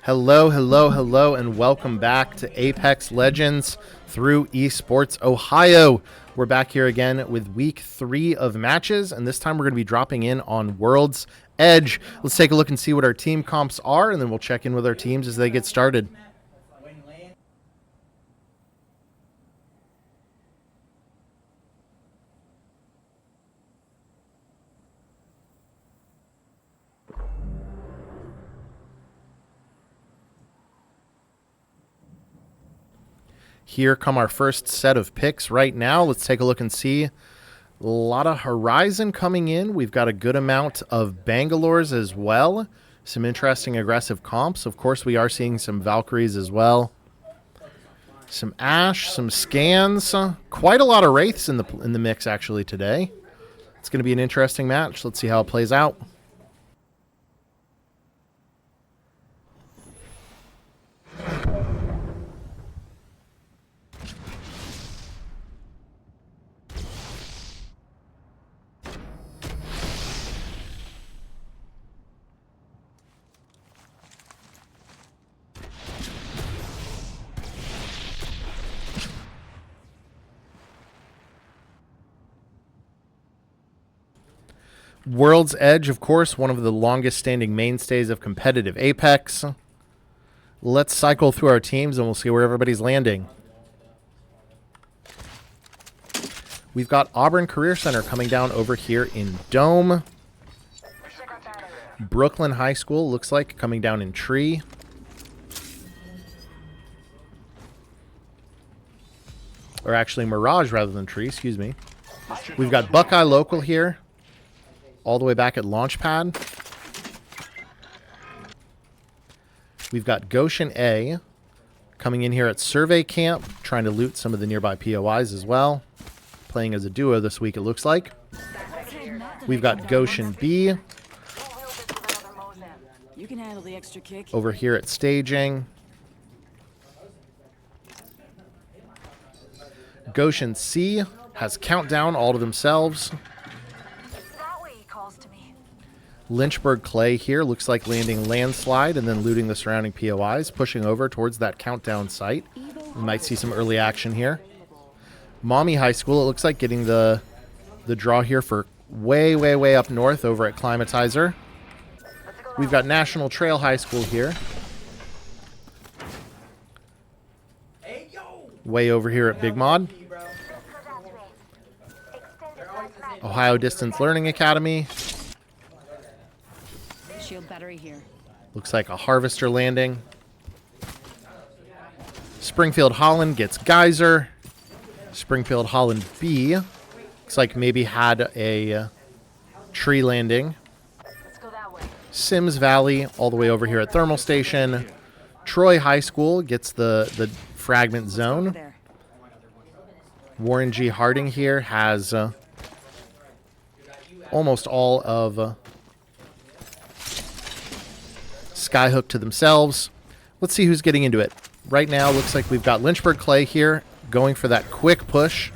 Hello, hello, hello, and welcome back to Apex Legends through Esports Ohio. We're back here again with week 3 of matches, and this time we're going to be dropping in on World's Edge. Let's take a look and see what our team comps are, and then we'll check in with our teams as they get started. Here come our first set of picks right now. Let's take a look and see. A lot of Horizon coming in. We've got a good amount of Bangalores as well. Some interesting aggressive comps. Of course, we are seeing some Valkyries as well. Some Ashe, some Scans. Quite a lot of Wraiths in the mix actually today. It's going to be an interesting match. Let's see how it plays out. World's Edge, of course, one of the longest standing mainstays of competitive Apex. Let's cycle through our teams and we'll see where everybody's landing. We've got Auburn Career Center coming down over here in Dome. Brooklyn High School looks like coming down in Tree. Or actually Mirage rather than Tree, excuse me. We've got Buckeye Local here, all the way back at Launchpad. We've got Goshen A coming in here at Survey Camp, trying to loot some of the nearby POIs as well. Playing as a duo this week, it looks like. We've got Goshen B You can handle the extra kick. over here at Staging. Goshen C has Countdown all to themselves. Lynchburg Clay here looks like landing Landslide and then looting the surrounding POIs, pushing over towards that Countdown site. We might see some early action here. Mommy High School, it looks like getting the draw here for way, way, way up north over at Climatizer. We've got National Trail High School here. Way over here at Big Mod. Ohio Distance Learning Academy. Shield battery here. Looks like a Harvester landing. Springfield Holland gets Geyser. Springfield Holland B looks like maybe had a tree landing. Sims Valley all the way over here at Thermal Station. Troy High School gets the fragment zone. Warren G. Harding here has almost all of Skyhook to themselves. Let's see who's getting into it. Right now, looks like we've got Lynchburg Clay here going for that quick push.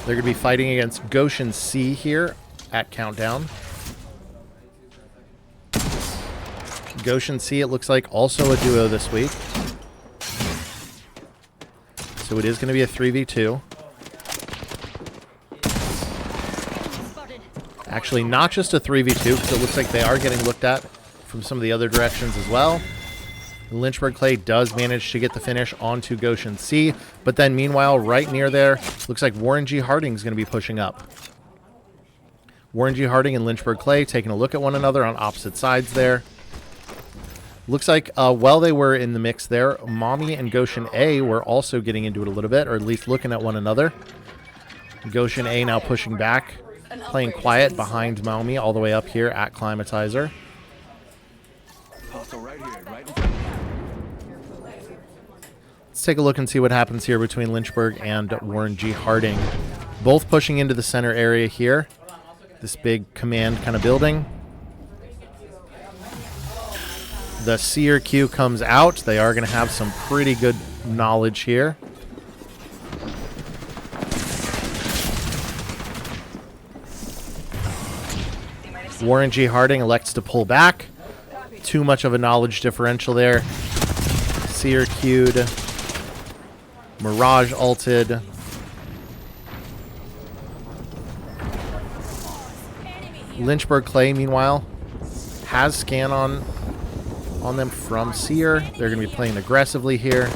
They're going to be fighting against Goshen C here at Countdown. Goshen C, it looks like also a duo this week. So it is going to be a 3v2. Actually, not just a 3v2, because it looks like they are getting looked at from some of the other directions as well. Lynchburg Clay does manage to get the finish onto Goshen C, but then meanwhile, right near there, looks like Warren G. Harding is going to be pushing up. Warren G. Harding and Lynchburg Clay taking a look at one another on opposite sides there. Looks like while they were in the mix there, Mommy and Goshen A were also getting into it a little bit, or at least looking at one another. Goshen A now pushing back, playing quiet behind Mommy all the way up here at Climatizer. Let's take a look and see what happens here between Lynchburg and Warren G. Harding. Both pushing into the center area here. This big command kind of building. The Seer Q comes out. They are going to have some pretty good knowledge here. Warren G. Harding elects to pull back. Too much of a knowledge differential there. Seer queued. Mirage ulted. Lynchburg Clay, meanwhile, has scan on them from Seer. They're going to be playing aggressively here.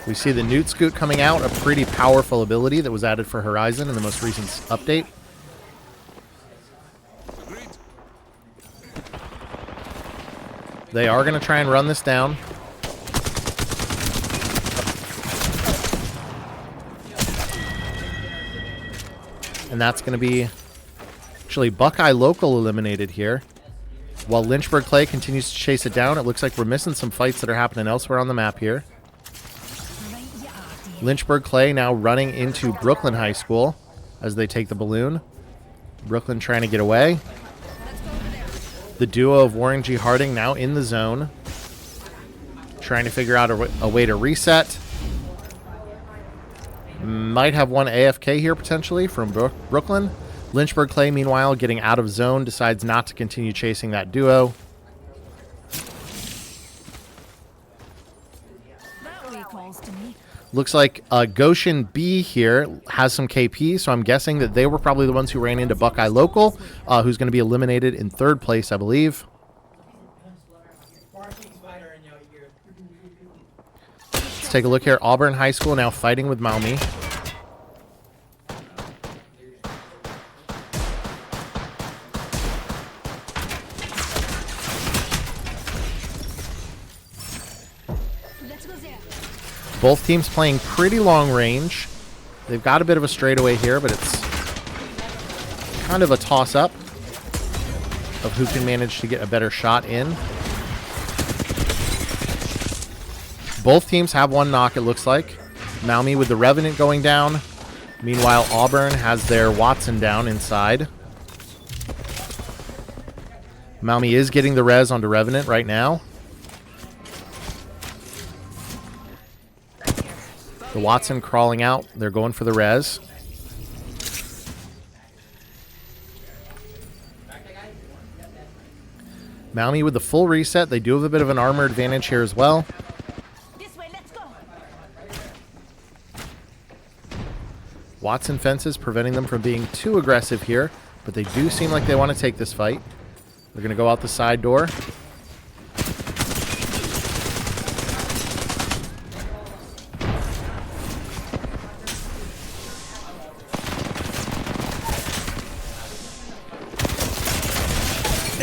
We see the Newt Scoot coming out, a pretty powerful ability that was added for Horizon in the most recent update. They are going to try and run this down. And that's going to be actually Buckeye Local eliminated here. While Lynchburg Clay continues to chase it down, it looks like we're missing some fights that are happening elsewhere on the map here. Lynchburg Clay now running into Brooklyn High School as they take the balloon. Brooklyn trying to get away. The duo of Warren G. Harding now in the zone. Trying to figure out a way to reset. Might have one AFK here potentially from Brooklyn. Lynchburg Clay, meanwhile, getting out of zone, decides not to continue chasing that duo. Looks like Goshen B here has some KP, so I'm guessing that they were probably the ones who ran into Buckeye Local, who's going to be eliminated in third place, I believe. Let's take a look here. Auburn High School now fighting with Maumee. Both teams playing pretty long range. They've got a bit of a straightaway here, but it's kind of a toss-up of who can manage to get a better shot in. Both teams have one knock, it looks like. Maumee with the Revenant going down. Meanwhile, Auburn has their Watson down inside. Maumee is getting the res onto Revenant right now. The Watson crawling out. They're going for the res. Maumee with the full reset. They do have a bit of an armor advantage here as well. This way, let's go. Watson fences preventing them from being too aggressive here, but they do seem like they want to take this fight. They're going to go out the side door.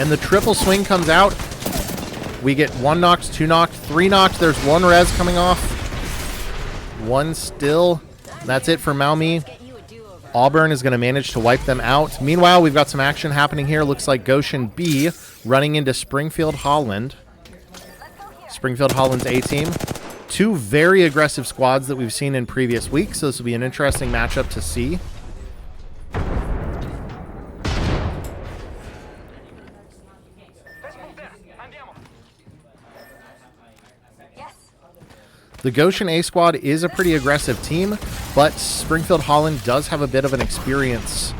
And the triple swing comes out. We get one knocked, two knocked, three knocked. There's one res coming off. One still. That's it for Maumee. Auburn is going to manage to wipe them out. Meanwhile, we've got some action happening here. Looks like Goshen B running into Springfield Holland. Springfield Holland's A-team. Two very aggressive squads that we've seen in previous weeks, so this will be an interesting matchup to see. The Goshen A squad is a pretty aggressive team, but Springfield Holland does have a bit of an experience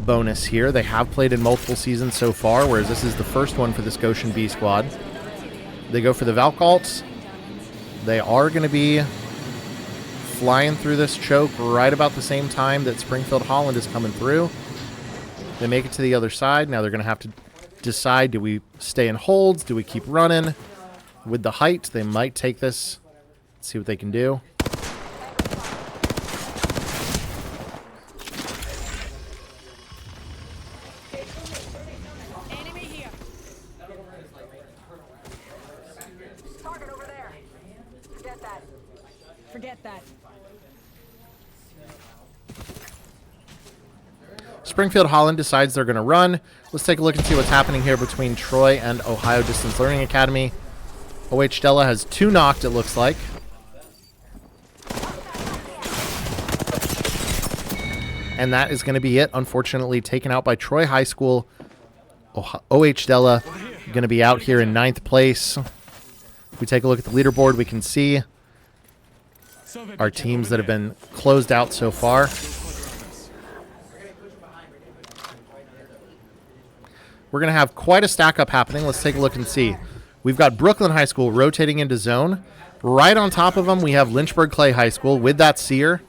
bonus here. They have played in multiple seasons so far, whereas this is the first one for this Goshen B squad. They go for the Valk ults. They are going to be flying through this choke right about the same time that Springfield Holland is coming through. They make it to the other side. Now they're going to have to decide, do we stay in holds? Do we keep running? With the height, they might take this. Let's see what they can do. Enemy here. Target over there. Forget that. Forget that. Springfield Holland decides they're going to run. Let's take a look and see what's happening here between Troy and Ohio Distance Learning Academy. OH Della has two knocked, it looks like. And that is going to be it, unfortunately, taken out by Troy High School. OH Della going to be out here in 9th place. If we take a look at the leaderboard, we can see our teams that have been closed out so far. We're going to have quite a stack up happening. Let's take a look and see. We've got Brooklyn High School rotating into zone. Right on top of them, we have Lynchburg Clay High School with that seer.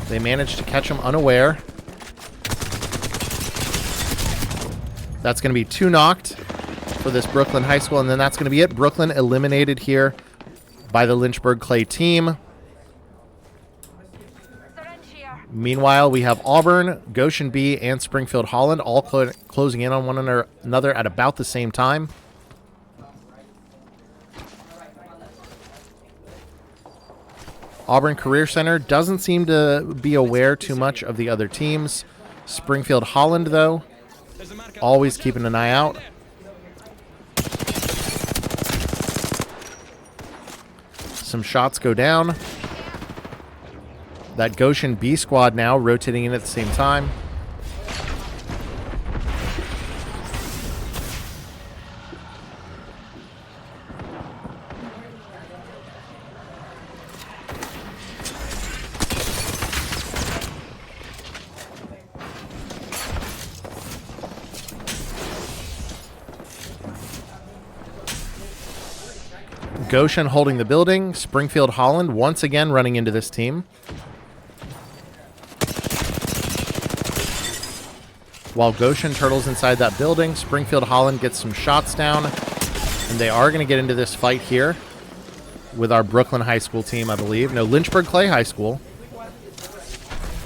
They managed to catch him unaware. That's going to be 2 knocked for this Brooklyn High School, and then that's going to be it. Brooklyn eliminated here by the Lynchburg Clay team. Meanwhile, we have Auburn, Goshen B, and Springfield Holland all closing in on one another at about the same time. Auburn Career Center doesn't seem to be aware too much of the other teams. Springfield Holland, though, always keeping an eye out. Some shots go down. That Goshen B squad now rotating in at the same time. Goshen holding the building. Springfield Holland once again running into this team. While Goshen turtles inside that building, Springfield Holland gets some shots down. And they are going to get into this fight here with our Brooklyn High School team, I believe. No, Lynchburg Clay High School.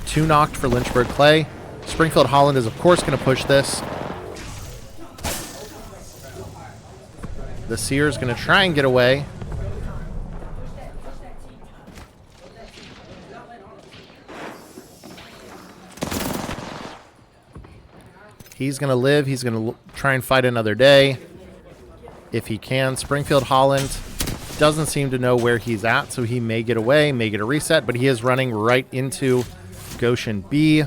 2 knocked for Lynchburg Clay. Springfield Holland is, of course, going to push this. The seer is going to try and get away. He's going to live. He's going to try and fight another day if he can. Springfield Holland doesn't seem to know where he's at, so he may get away, may get a reset, but he is running right into Goshen B.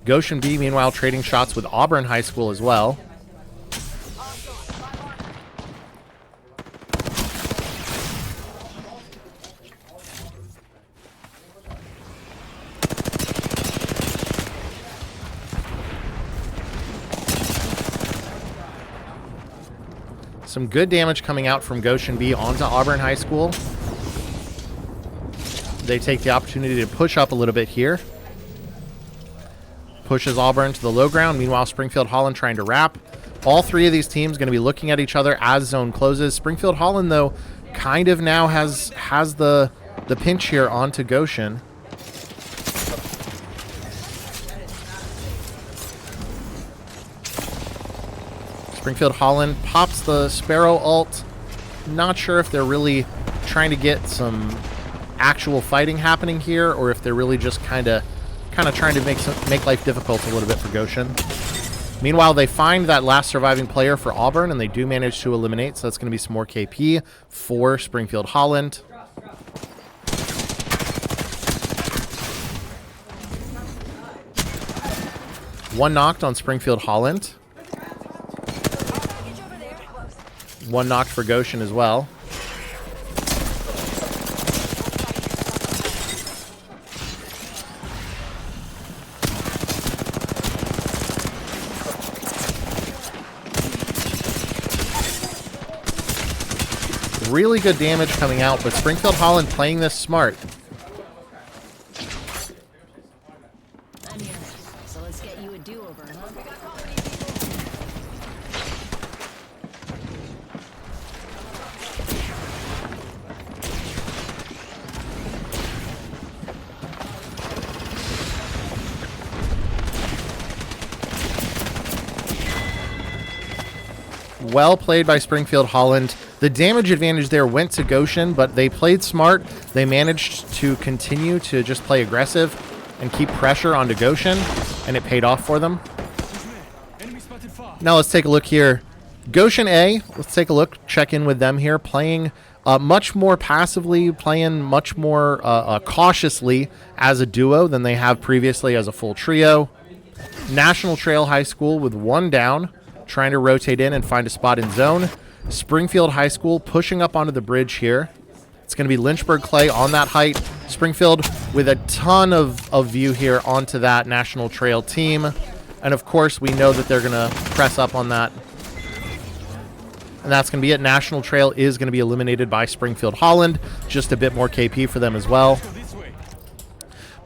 Goshen B, meanwhile, trading shots with Auburn High School as well. Some good damage coming out from Goshen B onto Auburn High School. They take the opportunity to push up a little bit here. Pushes Auburn to the low ground. Meanwhile, Springfield Holland trying to wrap. All 3 of these teams going to be looking at each other as zone closes. Springfield Holland, though, kind of now has the pinch here onto Goshen. Springfield Holland pops the Sparrow ult. Not sure if they're really trying to get some actual fighting happening here, or if they're really just kind of trying to make life difficult a little bit for Goshen. Meanwhile, they find that last surviving player for Auburn, and they do manage to eliminate, so that's going to be some more KP for Springfield Holland. One knocked on Springfield Holland. 1 knocked for Goshen as well. Really good damage coming out, but Springfield Holland playing this smart. I'm here, so let's get you a do-over, huh? Well played by Springfield Holland. The damage advantage there went to Goshen, but they played smart. They managed to continue to just play aggressive and keep pressure onto Goshen, and it paid off for them. Now let's take a look here. Goshen A, let's take a look, check in with them here, playing much more passively, playing much more cautiously as a duo than they have previously as a full trio. National Trail High School with one down, trying to rotate in and find a spot in zone. Springfield High School pushing up onto the bridge here. It's going to be Lynchburg Clay on that height. Springfield with a ton of view here onto that National Trail team. And of course, we know that they're going to press up on that. And that's going to be it. National Trail is going to be eliminated by Springfield Holland. Just a bit more KP for them as well.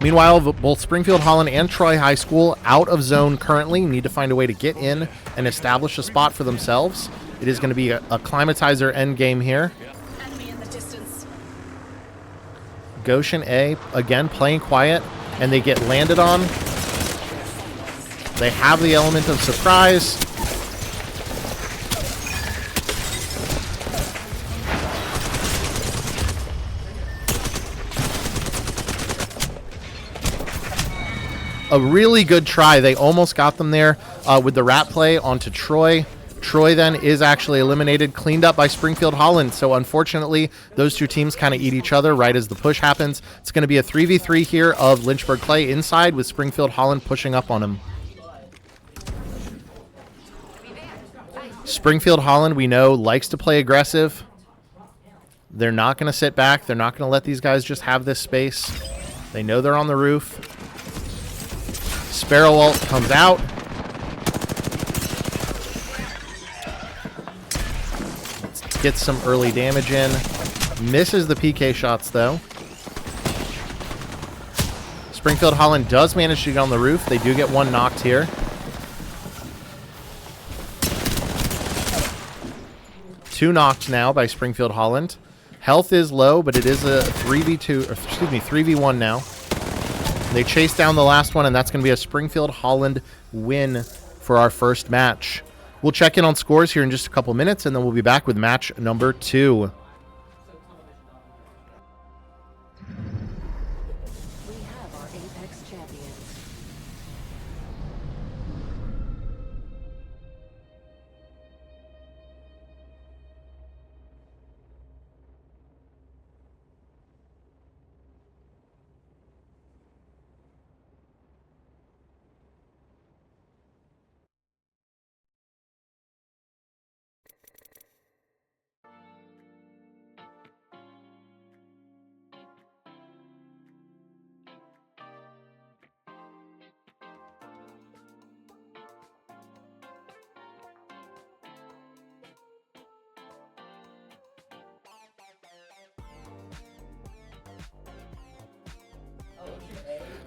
Meanwhile, both Springfield Holland and Troy High School out of zone currently need to find a way to get in and establish a spot for themselves. It is going to be a climatizer end game here. Enemy in the distance. Goshen A, again, playing quiet, and they get landed on. They have the element of surprise. A really good try. They almost got them there with the rat play onto Troy. Troy then is actually eliminated, cleaned up by Springfield Holland. So unfortunately, those two teams kind of eat each other right as the push happens. It's going to be a 3v3 here of Lynchburg Clay inside with Springfield Holland pushing up on him. Springfield Holland, we know, likes to play aggressive. They're not going to sit back. They're not going to let these guys just have this space. They know they're on the roof. Sparrow ult comes out. Let's get some early damage in. Misses the PK shots, though. Springfield Holland does manage to get on the roof. They do get one knocked here. Two knocked now by Springfield Holland. Health is low, but it is a 3v2, or excuse me, 3v1 now. They chase down the last one, and that's going to be a Springfield Holland win for our first match. We'll check in on scores here in just a couple minutes, and then we'll be back with match number 2. We have our Apex champions.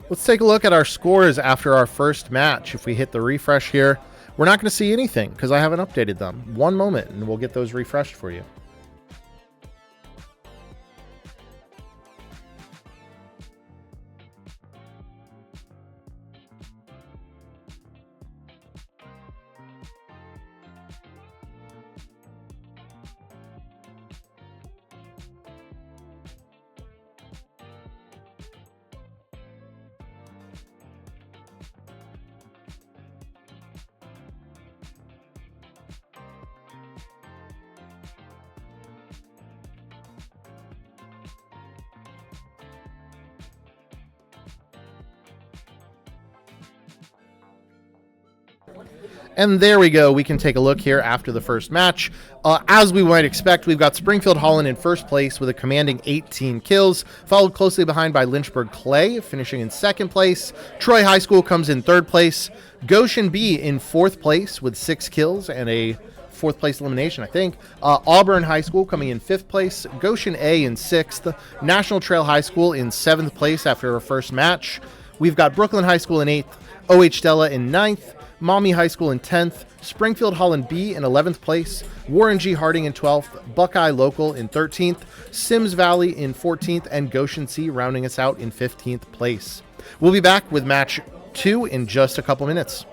Let's take a look at our scores after our first match. If we hit the refresh here, we're not going to see anything because I haven't updated them. One moment, and we'll get those refreshed for you. And there we go. We can take a look here after the first match. As we might expect, we've got Springfield Holland in first place with a commanding 18 kills, followed closely behind by Lynchburg Clay, finishing in second place. Troy High School comes in third place. Goshen B in fourth place with 6 kills and a fourth place elimination, I think. Auburn High School coming in fifth place. Goshen A in sixth. National Trail High School in seventh place after our first match. We've got Brooklyn High School in eighth. OH Della in ninth. Maumee High School in 10th, Springfield Holland B in 11th place, Warren G. Harding in 12th, Buckeye Local in 13th, Sims Valley in 14th, and Goshen C rounding us out in 15th place. We'll be back with match 2 in just a couple minutes.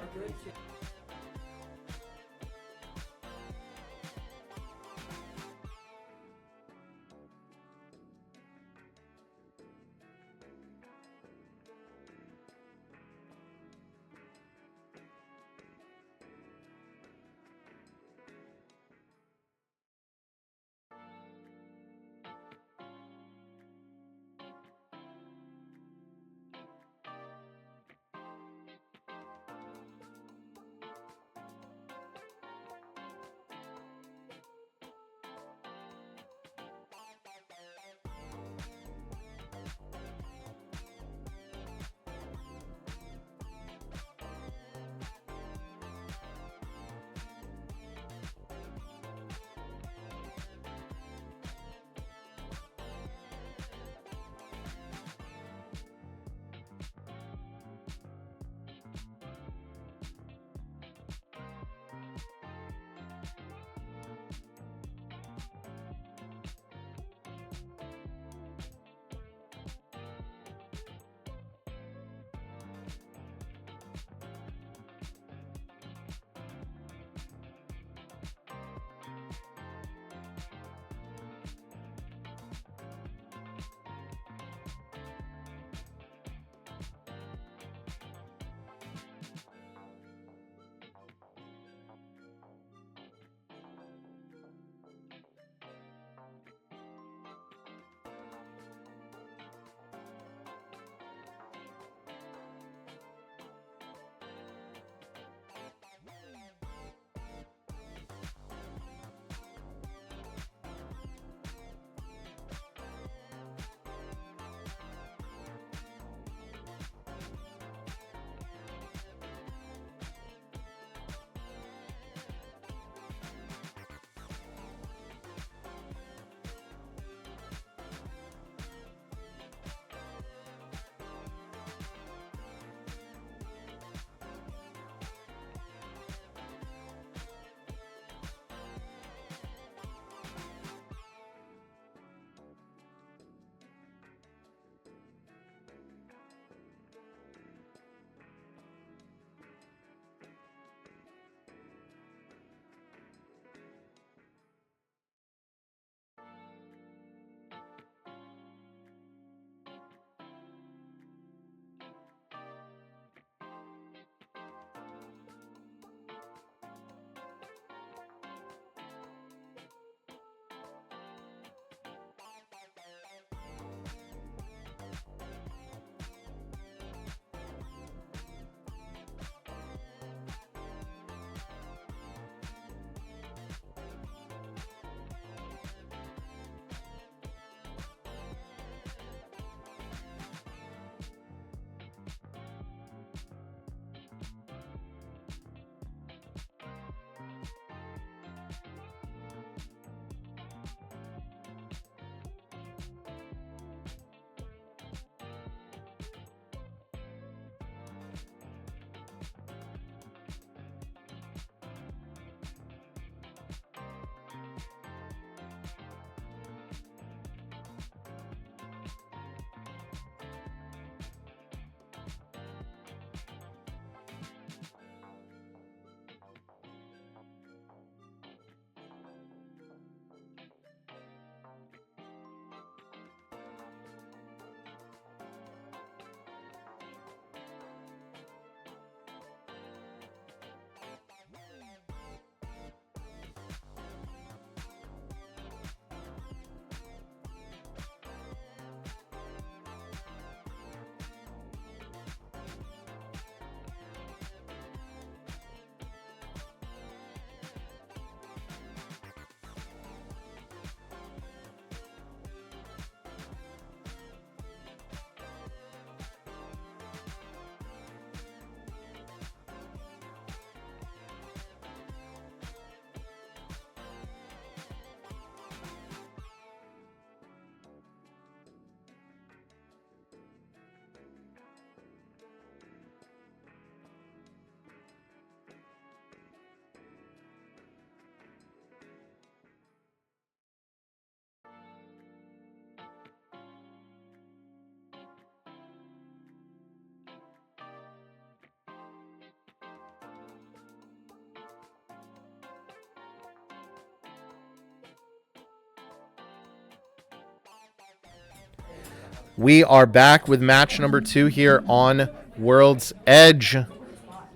We are back with match number 2 here on World's Edge.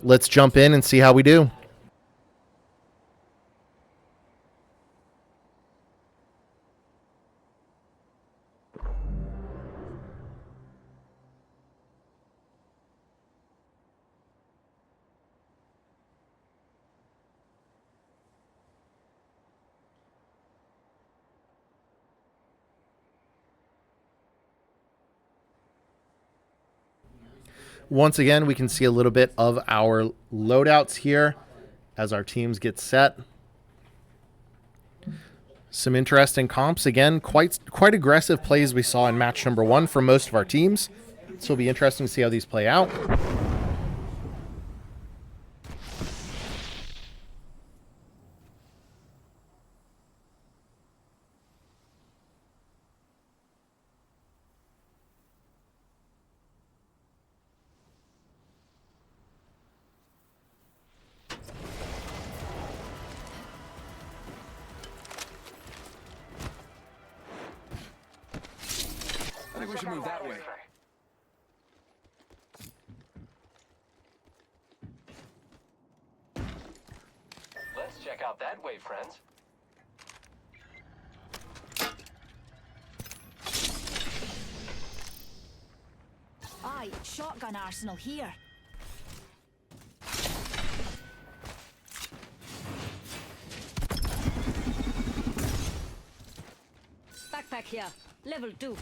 Let's jump in and see how we do. Once again, we can see a little bit of our loadouts here as our teams get set. Some interesting comps. Again, quite aggressive plays we saw in match number 1 for most of our teams. So it'll be interesting to see how these play out. I think we should move that way. Let's check out that way, friends. Aye, shotgun arsenal here. Backpack here, level 2.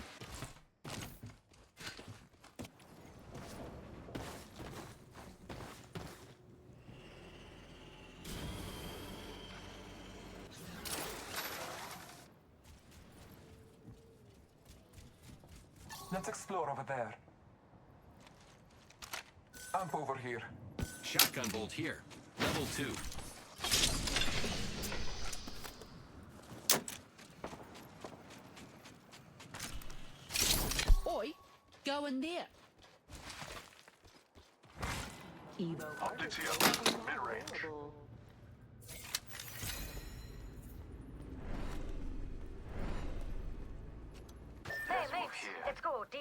Let's explore over there. Amp over here. Shotgun bolt here. Level 2. Oi, go in there. Evo. Optics here. Mid-range. Hey, mates, let's go, D.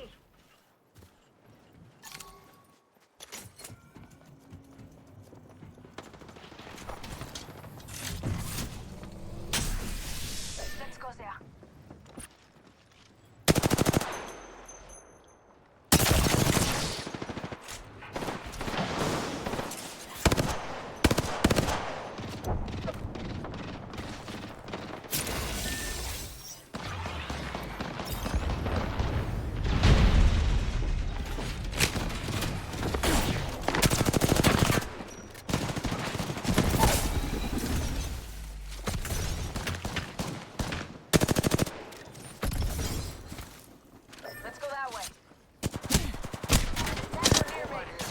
Let's go there. Let's go that way. That's the near base.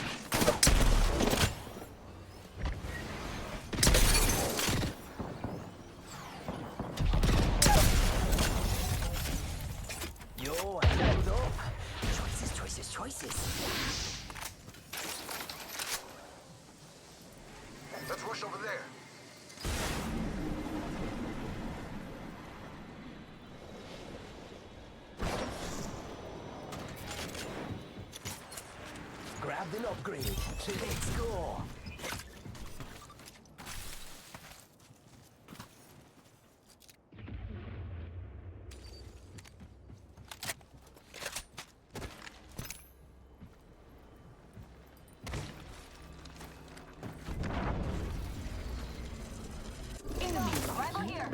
Yo, I leveled up. Choices, choices, choices. Let's rush over there. Grabbed an upgrade. Let's go. Rival here.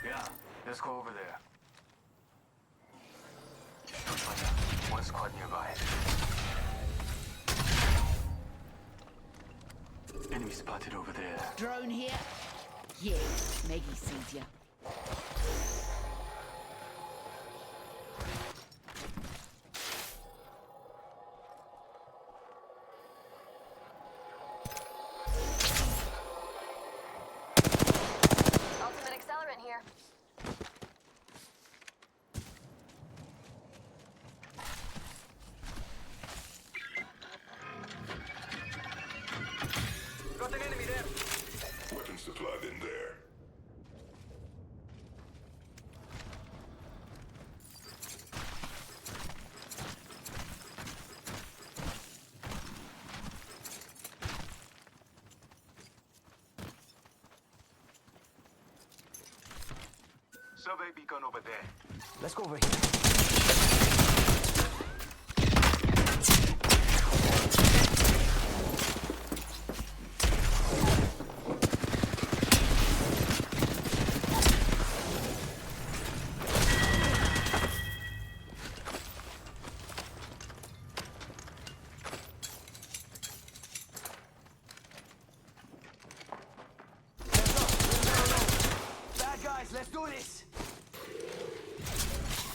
Yeah, let's go over there. One squad nearby. Enemy spotted over there. Drone here. Yeah, Maggie sees ya. Survey beacon over there. Let's go over here. Bad guys, let's do this.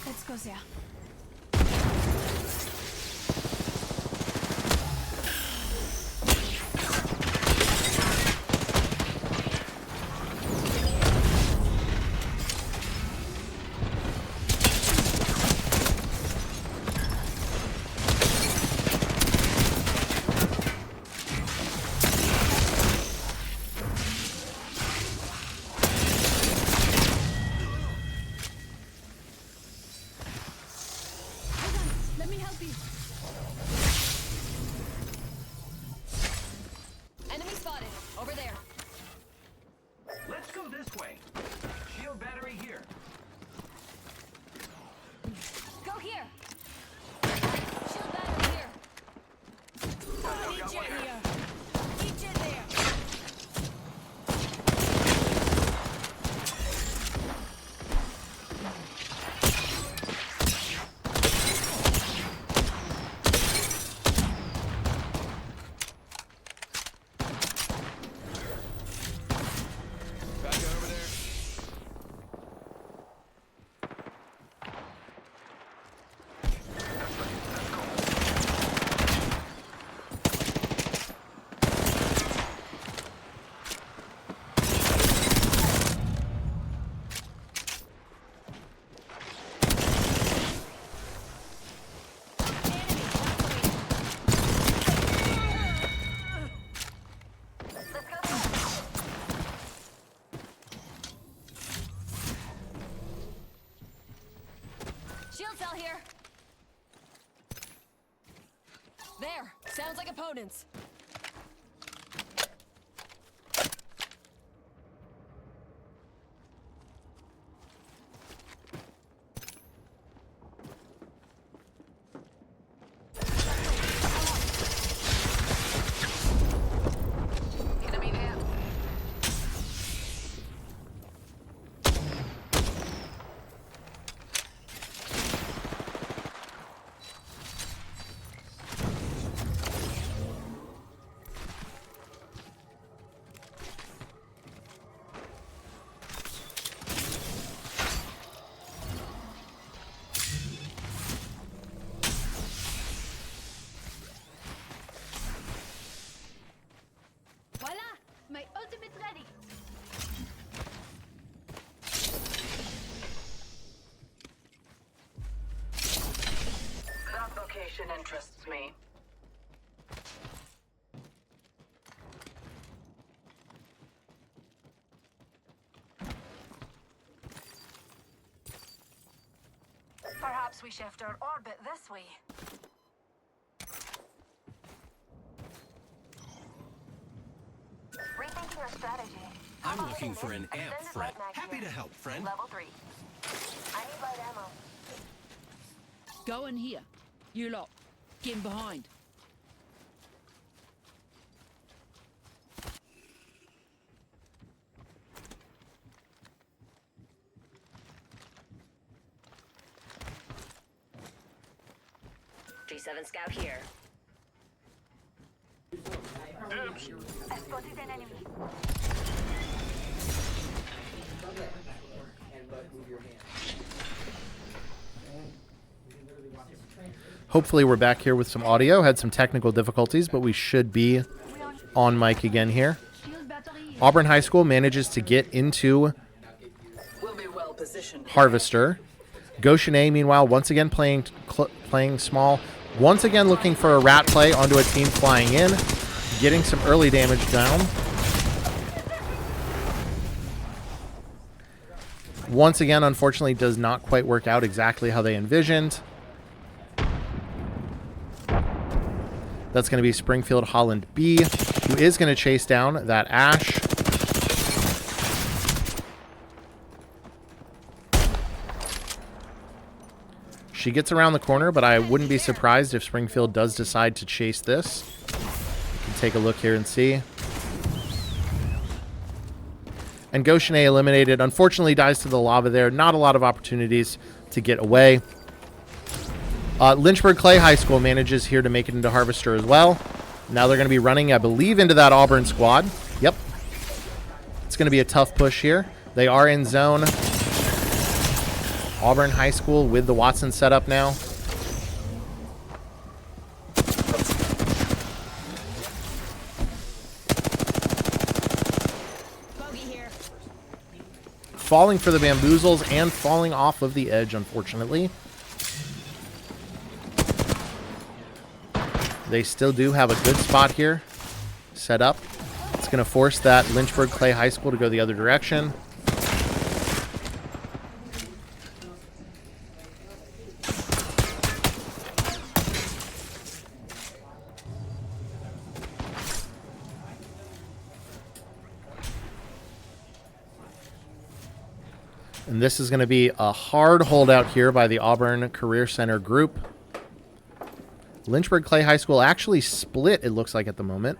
Let's go there. Let me help you. Enemy spotted. Over there. Let's go this way. Shield battery here. Go here. Shield battery here. Each it here. Each it there. Bad guy over there. Let's go there. Shield cell here. There. Sounds like opponents. Enemy there. Voila! My ultimate ready. That location interests me. Perhaps we shift our orbit this way. Rethinking our strategy. I'm looking for an amp, Extended friend. light mag Happy here. to help, friend. Level 3. I need light ammo. Go in here. You lot. Get in behind. G7 scout here. I spotted an enemy. Hopefully we're back here with some audio. Had some technical difficulties, but we should be on mic again here. Shield battery. Auburn High School manages to get into We'll be well positioned. Harvester. Goshen A, meanwhile, once again playing small. Once again looking for a rat play onto a team flying in. Getting some early damage down. Once again, unfortunately, does not quite work out exactly how they envisioned. That's going to be Springfield Holland B, who is going to chase down that Ash. She gets around the corner, but I wouldn't be surprised if Springfield does decide to chase this. You can take a look here and see. And Goshen A eliminated. Unfortunately, dies to the lava there. Not a lot of opportunities to get away. Lynchburg Clay High School manages here to make it into Harvester as well. Now they're going to be running, I believe, into that Auburn squad. Yep. It's going to be a tough push here. They are in zone. Auburn High School with the Watson setup now. Bogey here. Falling for the bamboozles and falling off of the edge, unfortunately. They still do have a good spot here set up. It's going to force that Lynchburg Clay High School to go the other direction. And this is going to be a hard holdout here by the Auburn Career Center group. Lynchburg Clay High School actually split, it looks like, at the moment.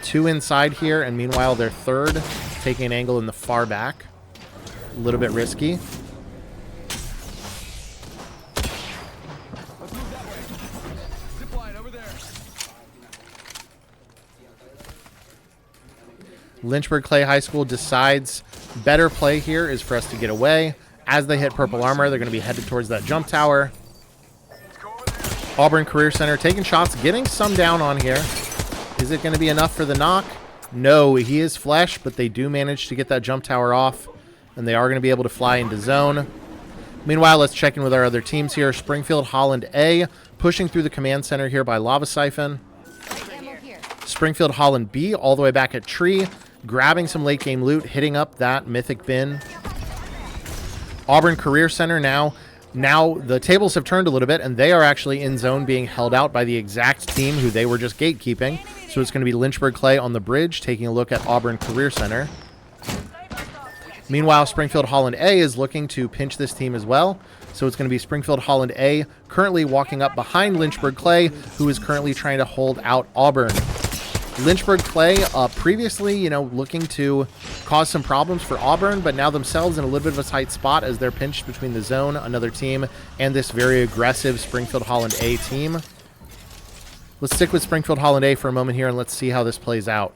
2 inside here, and meanwhile their third taking an angle in the far back. A little bit risky. Lynchburg Clay High School decides better play here is for us to get away. As they hit purple armor, they're going to be headed towards that jump tower. Auburn Career Center taking shots, getting some down on here. Is it going to be enough for the knock? No, he is flesh, but they do manage to get that jump tower off, and they are going to be able to fly into zone. Meanwhile, let's check in with our other teams here. Springfield Holland A pushing through the command center here by Lava Siphon. Springfield Holland B all the way back at tree, grabbing some late game loot, hitting up that mythic bin. Auburn Career Center now the tables have turned a little bit, and they are actually in zone being held out by the exact team who they were just gatekeeping. So it's going to be Lynchburg Clay on the bridge taking a look at Auburn Career Center. Meanwhile, Springfield Holland A is looking to pinch this team as well. So it's going to be Springfield Holland A currently walking up behind Lynchburg Clay, who is currently trying to hold out Auburn. Lynchburg Clay previously, looking to cause some problems for Auburn, but now themselves in a little bit of a tight spot as they're pinched between the zone, another team, and this very aggressive Springfield Holland A team. Let's stick with Springfield Holland A for a moment here, and let's see how this plays out.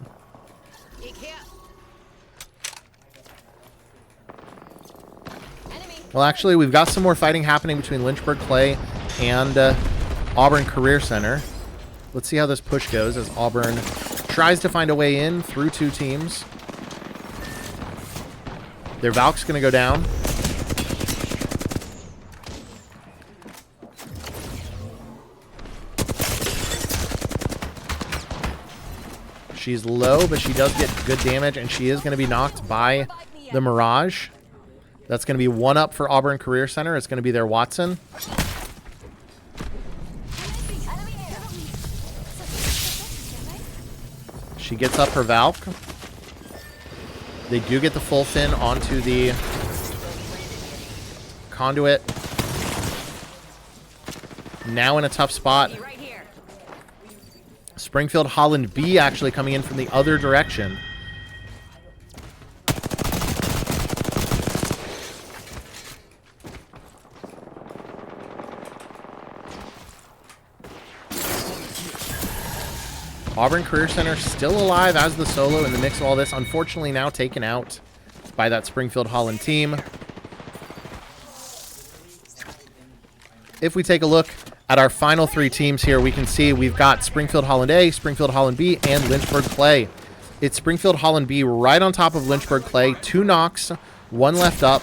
Well, actually, we've got some more fighting happening between Lynchburg Clay and Auburn Career Center. Let's see how this push goes as Auburn tries to find a way in through 2 teams. Their Valk's going to go down. She's low, but she does get good damage, and she is going to be knocked by the Mirage. That's going to be 1 up for Auburn Career Center. It's going to be their Watson. She gets up her Valk. They do get the full fin onto the conduit. Now in a tough spot. Springfield Holland B actually coming in from the other direction. Auburn Career Center still alive as the solo in the mix of all this. Unfortunately now taken out by that Springfield Holland team. If we take a look at our final 3 teams here, we can see we've got Springfield Holland A, Springfield Holland B, and Lynchburg Clay. It's Springfield Holland B right on top of Lynchburg Clay. 2 knocks, 1 left up.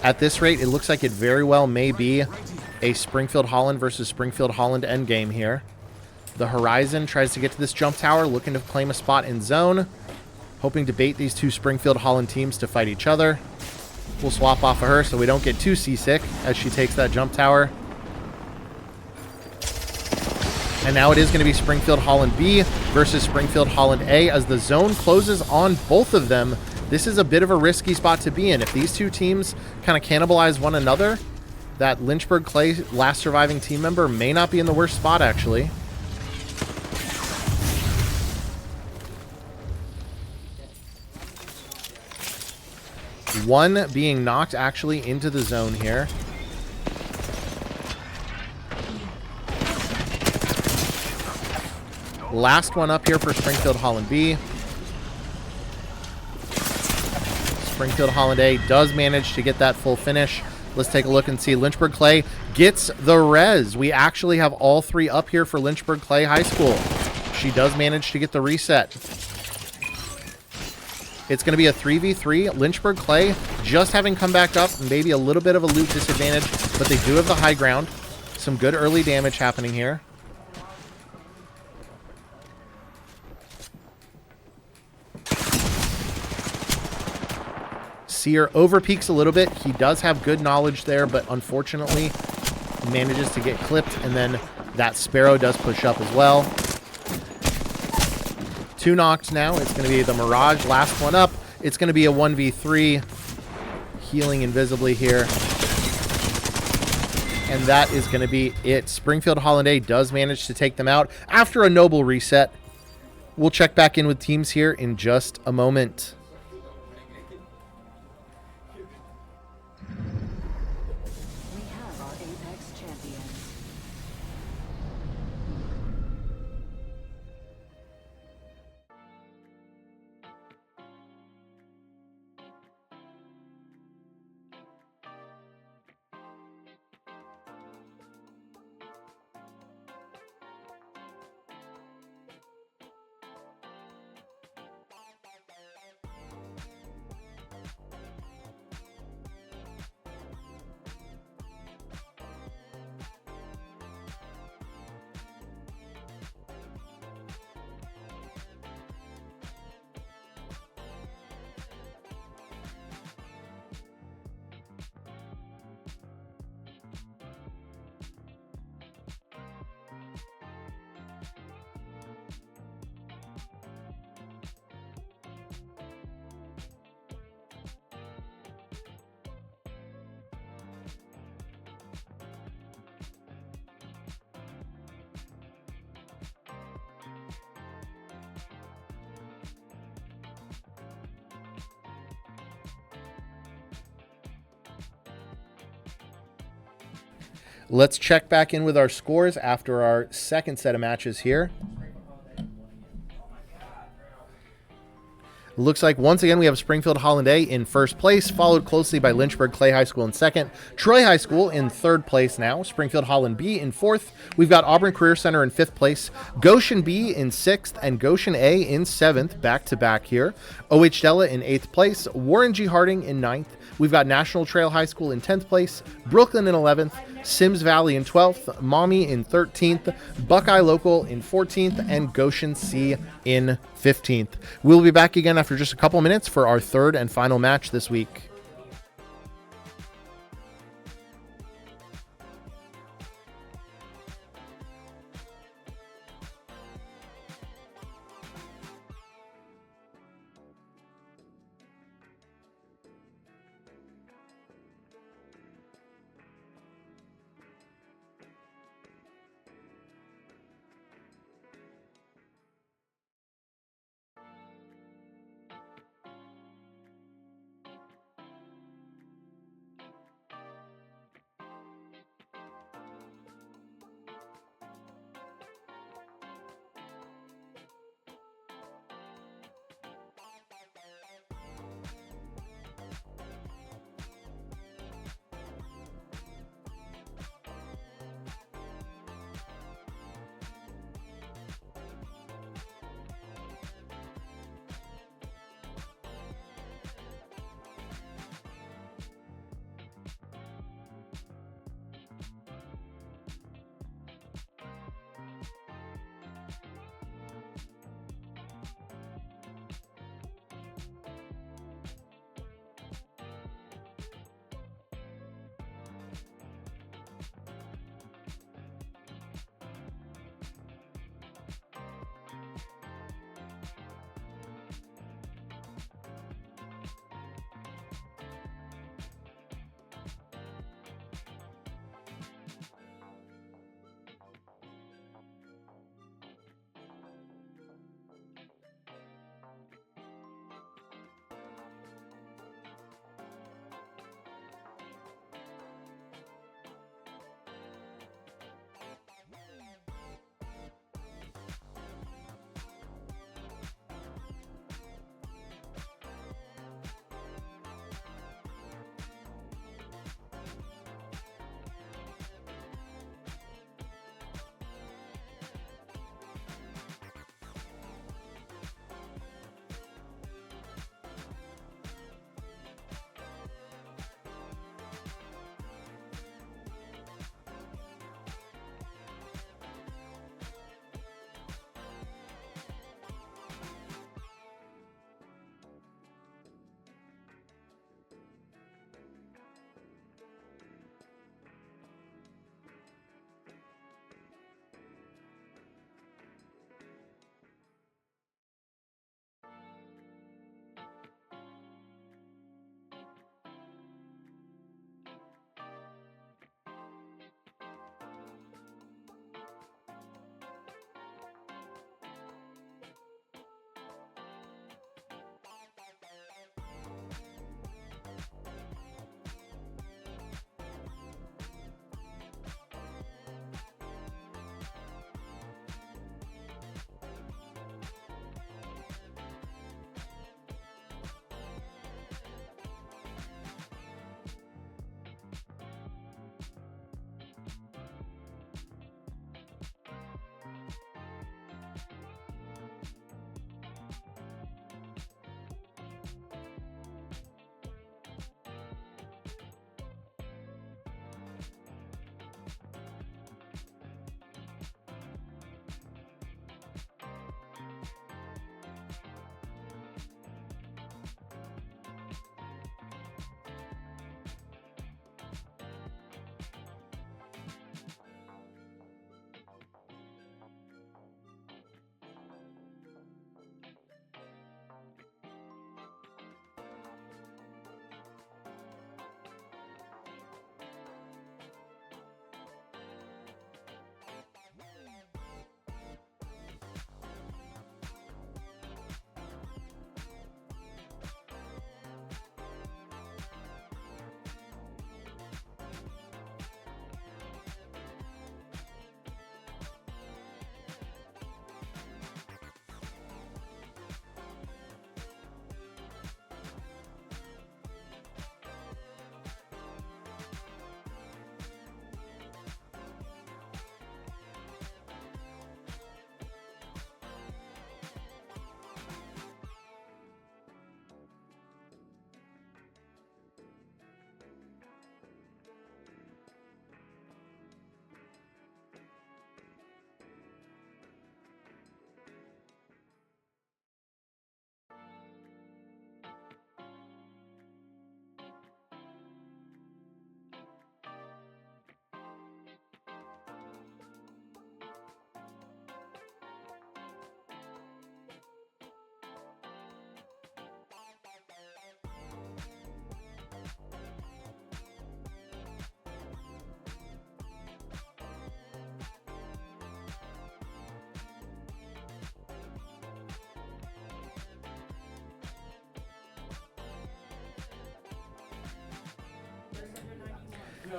At this rate, it looks like it very well may be a Springfield Holland versus Springfield Holland endgame here. The Horizon tries to get to this jump tower, looking to claim a spot in zone, hoping to bait these 2 Springfield Holland teams to fight each other. We'll swap off of her so we don't get too seasick as she takes that jump tower. And now it is going to be Springfield Holland B versus Springfield Holland A as the zone closes on both of them. This is a bit of a risky spot to be in. If these 2 teams kind of cannibalize one another, That Lynchburg Clay last surviving team member may not be in the worst spot, actually. One being knocked actually into the zone here. Last one up here for Springfield Holland B. Springfield Holland A does manage to get that full finish. Let's take a look and see. Lynchburg Clay gets the res. We actually have all three up here for Lynchburg Clay High School. She does manage to get the reset. It's going to be a 3v3. Lynchburg Clay just having come back up, maybe a little bit of a loot disadvantage, but they do have the high ground. Some good early damage happening here. Seer over peaks a little bit. He does have good knowledge there, but unfortunately manages to get clipped, and then that Sparrow does push up as well. Two knocked now. It's going to be the Mirage. Last one up. It's going to be a 1v3. Healing invisibly here. And that is going to be it. Springfield Holland A does manage to take them out after a noble reset. We'll check back in with teams here in just a moment. We have our Apex champions. Let's check back in with our scores after our second set of matches here. Looks like once again we have Springfield Holland A in first place, followed closely by Lynchburg Clay High School in second, Troy High School in third place now, Springfield Holland B in fourth. We've got Auburn Career Center in fifth place, Goshen B in sixth, and Goshen A in seventh, back to back here. OH Della in eighth place, Warren G. Harding in ninth. We've got National Trail High School in 10th place, Brooklyn in 11th, Sims Valley in 12th, Mommy in 13th, Buckeye Local in 14th, and Goshen C in 15th. We'll be back again after just a couple minutes for our third and final match this week.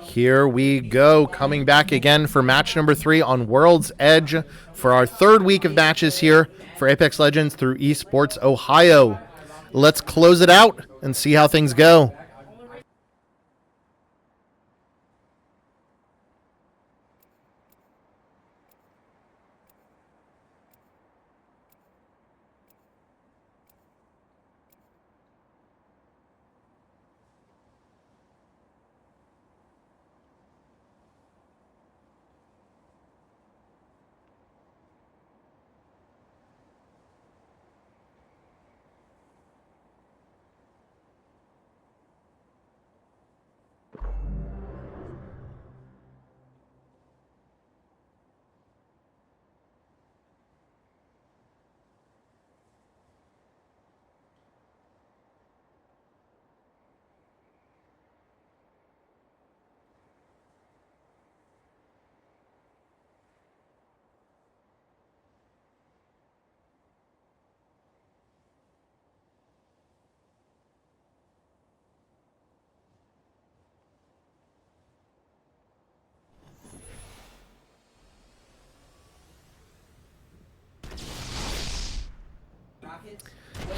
Here we go, coming back again for match number 3 on World's Edge for our 3rd week of matches here for Apex Legends through Esports Ohio. Let's close it out and see how things go.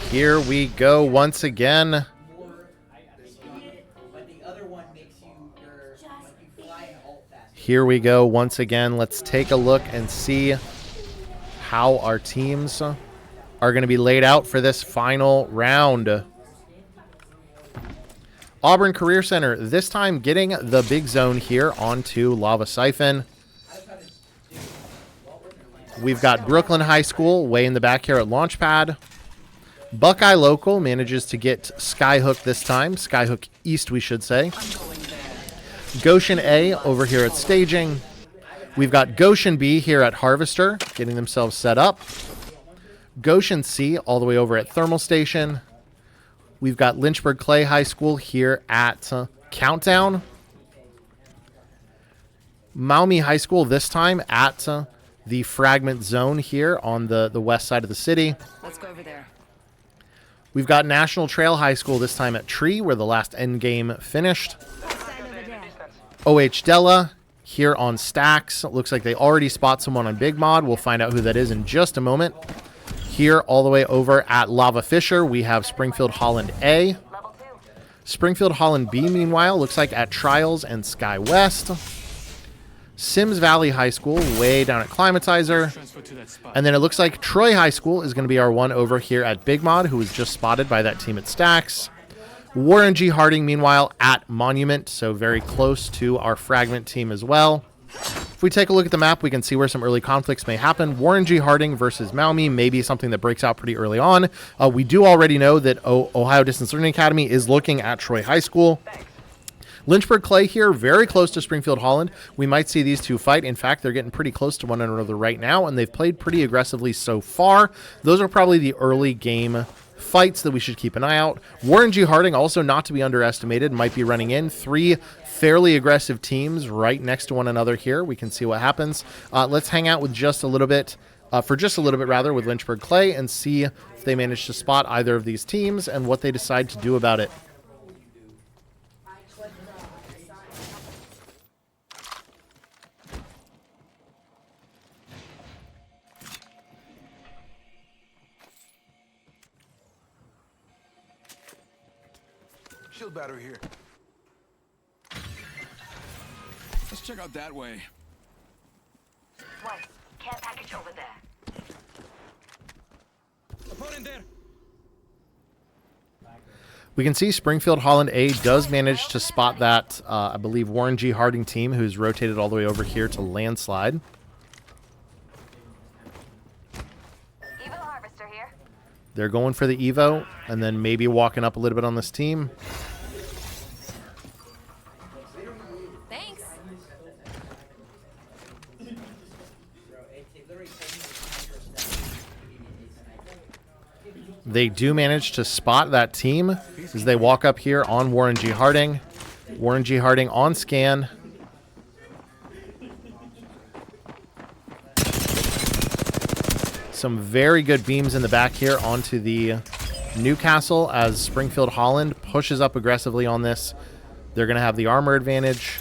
Here we go once again. Here we go once again. Let's take a look and see how our teams are going to be laid out for this final round. Auburn Career Center, this time getting the big zone here onto Lava Siphon. We've got Brooklyn High School way in the back here at Launchpad. Buckeye Local manages to get Skyhook this time. Skyhook East, we should say. Goshen A over here at Staging. We've got Goshen B here at Harvester, getting themselves set up. Goshen C all the way over at Thermal Station. We've got Lynchburg Clay High School here at Countdown. Maumee High School this time at the Fragment Zone here on the west side of the city. Let's go over there. We've got National Trail High School this time at Tree, where the last end game finished. OH Della here on Stacks. It looks like they already spot someone on Big Mod. We'll find out who that is in just a moment. Here, all the way over at Lava Fisher, we have Springfield Holland A. Springfield Holland B, meanwhile, looks like at Trials and Sky West. Sims Valley High School way down at Climatizer. And then it looks like Troy High School is going to be our one over here at Big Mod, who was just spotted by that team at Stacks. Warren G. Harding, meanwhile, at Monument, so very close to our Fragment team as well. If we take a look at the map, we can see where some early conflicts may happen. Warren G. Harding versus Maumee may be something that breaks out pretty early on. We do already know that Ohio Distance Learning Academy is looking at Troy High School. Lynchburg Clay here, very close to Springfield Holland. We might see these two fight. In fact, they're getting pretty close to one another right now, and they've played pretty aggressively so far. Those are probably the early game fights that we should keep an eye out. Warren G. Harding, also not to be underestimated, might be running in. 3 fairly aggressive teams right next to one another here. We can see what happens. Let's hang out with just a little bit, with Lynchburg Clay and see if they manage to spot either of these teams and what they decide to do about it. Shield battery here. Let's check out that way. One. Care package over there. Opponent there. We can see Springfield Holland A does manage to spot that, I believe, Warren G. Harding team, who's rotated all the way over here to Landslide. Evo Harvester here. They're going for the Evo, and then maybe walking up a little bit on this team. Thanks. They do manage to spot that team as they walk up here on Warren G. Harding. Warren G. Harding on scan. Some very good beams in the back here onto the Newcastle as Springfield Holland pushes up aggressively on this. They're going to have the armor advantage.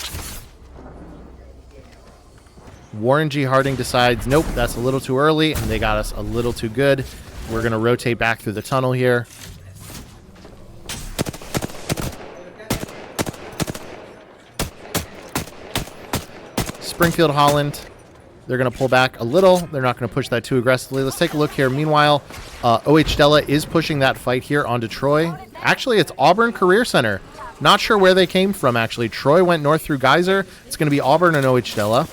Warren G. Harding decides, nope, that's a little too early, and they got us a little too good. We're going to rotate back through the tunnel here. Springfield Holland, they're going to pull back a little. They're not going to push that too aggressively. Let's take a look here. Meanwhile, OH Della is pushing that fight here onto Troy. Actually, it's Auburn Career Center. Not sure where they came from, actually. Troy went north through Geyser. It's going to be Auburn and OH Della.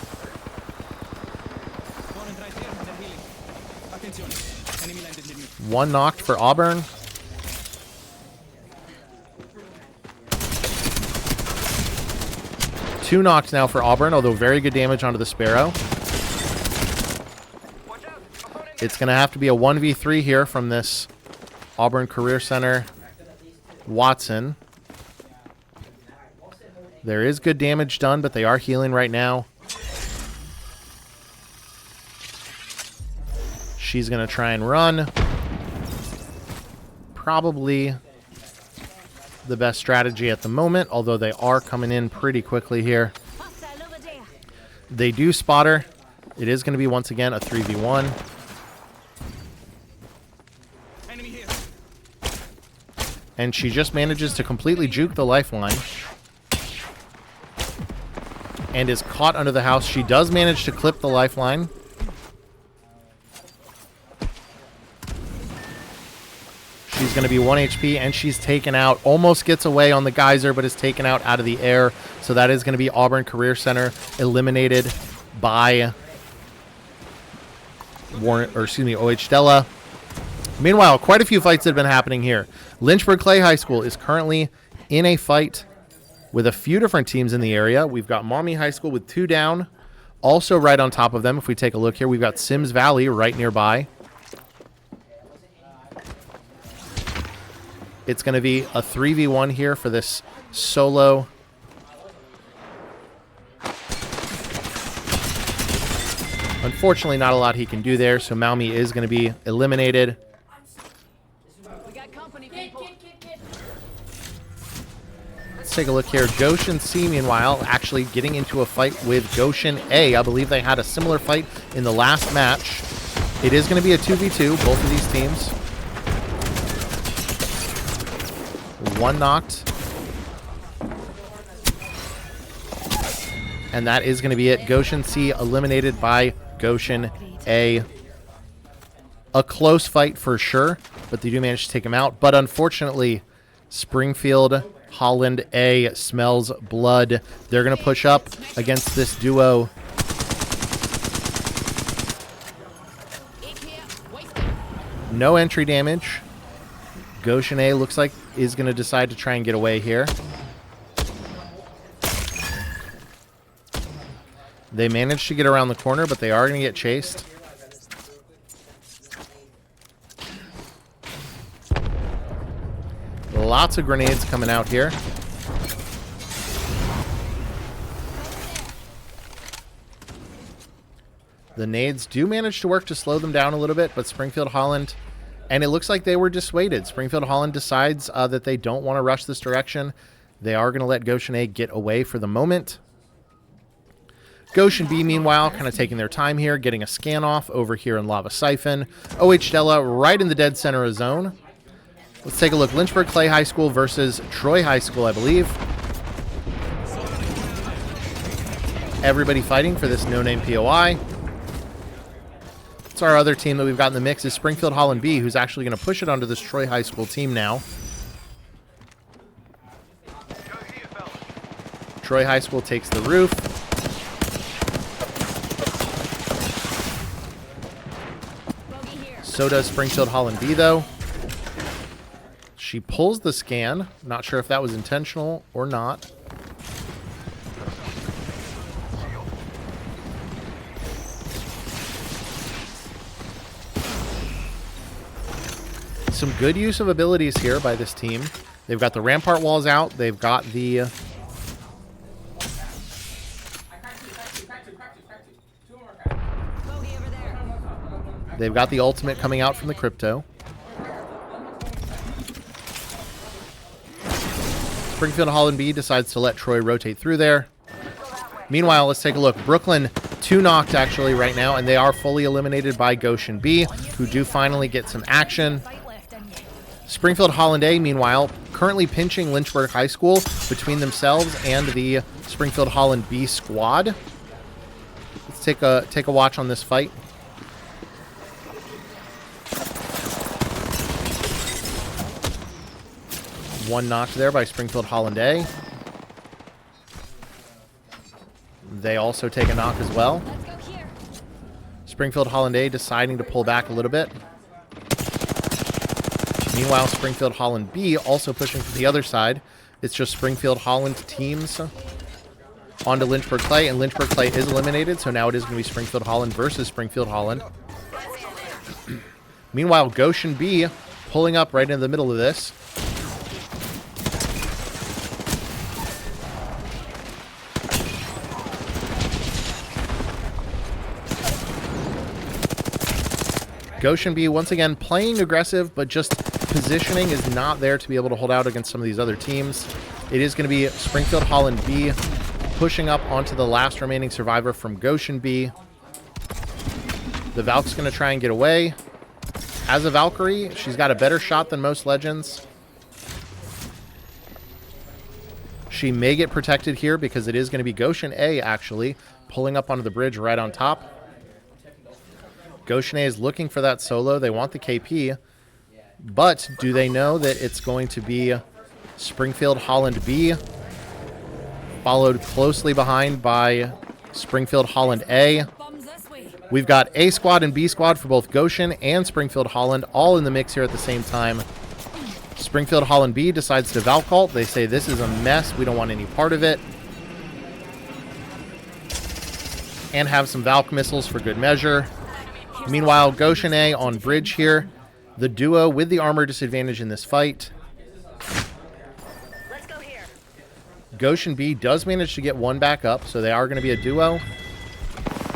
One knocked for Auburn. Two knocked now for Auburn, although very good damage onto the Sparrow. It's going to have to be a 1v3 here from this Auburn Career Center Watson. There is good damage done, but they are healing right now. She's going to try and run. Probably the best strategy at the moment, although they are coming in pretty quickly here. They do spot her. It is going to be, once again, a 3v1. And she just manages to completely juke the lifeline. And is caught under the house. She does manage to clip the lifeline. She's going to be 1 HP, and she's taken out. Almost gets away on the Geyser, but is taken out of the air. So that is going to be Auburn Career Center eliminated by OH Della. Meanwhile, quite a few fights have been happening here. Lynchburg Clay High School is currently in a fight with a few different teams in the area. We've got Maumee High School with 2 down. Also right on top of them, if we take a look here, we've got Sims Valley right nearby. It's going to be a 3v1 here for this solo. Unfortunately, not a lot he can do there, so Maumee is going to be eliminated. Let's take a look here. Goshen C, meanwhile, actually getting into a fight with Goshen A. I believe they had a similar fight in the last match. It is going to be a 2v2, both of these teams. One knocked. And that is going to be it. Goshen C eliminated by Goshen A. A close fight for sure, but they do manage to take him out. But unfortunately, Springfield Holland A smells blood. They're going to push up against this duo. No entry damage. Goshen A looks like is going to decide to try and get away here. They managed to get around the corner, but they are going to get chased. Lots of grenades coming out here. The nades do manage to work to slow them down a little bit, but Springfield Holland... And it looks like they were dissuaded. Springfield Holland decides that they don't want to rush this direction. They are going to let Goshen A get away for the moment. Goshen B, meanwhile, kind of taking their time here, getting a scan off over here in Lava Siphon. OH Della right in the dead center of zone. Let's take a look. Lynchburg Clay High School versus Troy High School, I believe. Everybody fighting for this no-name POI. Our other team that we've got in the mix is Springfield Holland B, who's actually going to push it onto this Troy High School team now. Troy High School takes the roof. So does Springfield Holland B, though. She pulls the scan. Not sure if that was intentional or not. Some good use of abilities here by this team. They've got the rampart walls out. They've got the... They've got the ultimate coming out from the crypto. Springfield Holland B decides to let Troy rotate through there. Meanwhile, let's take a look. Brooklyn 2 knocked actually right now, and they are fully eliminated by Goshen B, who do finally get some action. Springfield Holland A, meanwhile, currently pinching Lynchburg High School between themselves and the Springfield Holland B squad. Let's take a watch on this fight. One knock there by Springfield Holland A. They also take a knock as well. Springfield Holland A deciding to pull back a little bit. Meanwhile, Springfield Holland B also pushing to the other side. It's just Springfield Holland teams onto Lynchburg Clay, and Lynchburg Clay is eliminated, so now it is going to be Springfield Holland versus Springfield Holland. Meanwhile, Goshen B pulling up right in the middle of this. Goshen B once again playing aggressive, but just positioning is not there to be able to hold out against some of these other teams. It is going to be Springfield Holland B pushing up onto the last remaining survivor from Goshen B. The Valk's going to try and get away. As a Valkyrie, she's got a better shot than most Legends. She may get protected here because it is going to be Goshen A actually pulling up onto the bridge right on top. Goshen A is looking for that solo. They want the KP. But do they know that it's going to be Springfield Holland B, followed closely behind by Springfield Holland A? We've got A squad and B squad for both Goshen and Springfield Holland all in the mix here at the same time. Springfield Holland B decides to Valk ult. They say this is a mess. We don't want any part of it. And have some Valk missiles for good measure. Meanwhile, Goshen A on bridge here. The duo with the armor disadvantage in this fight. Let's go here. Goshen B does manage to get one back up, so they are going to be a duo.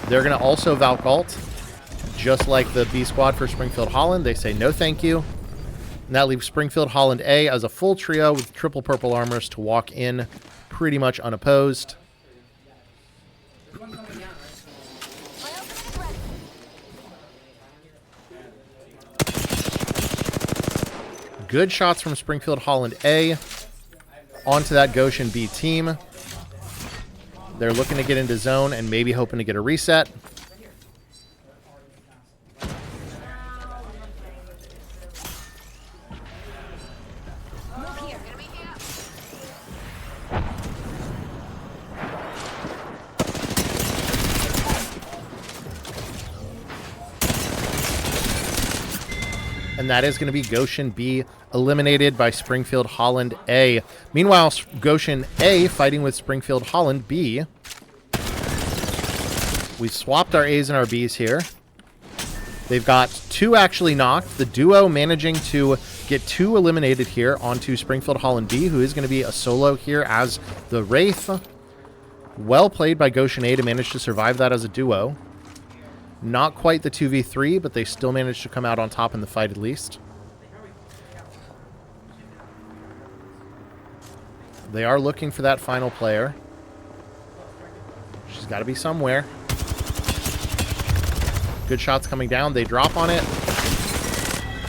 They're going to also Valk ult, just like the B squad for Springfield Holland. They say no thank you. And that leaves Springfield Holland A as a full trio with triple purple armors to walk in pretty much unopposed. Good shots from Springfield Holland A onto that Goshen B team. They're looking to get into zone and maybe hoping to get a reset. And that is going to be Goshen B eliminated by Springfield Holland A. Meanwhile, Goshen A fighting with Springfield Holland B. We've swapped our A's and our B's here. They've got 2 actually knocked. The duo managing to get 2 eliminated here onto Springfield Holland B, who is going to be a solo here as the Wraith. Well played by Goshen A to manage to survive that as a duo. Not quite the 2v3, but they still managed to come out on top in the fight at least. They are looking for that final player. She's got to be somewhere. Good shots coming down. They drop on it.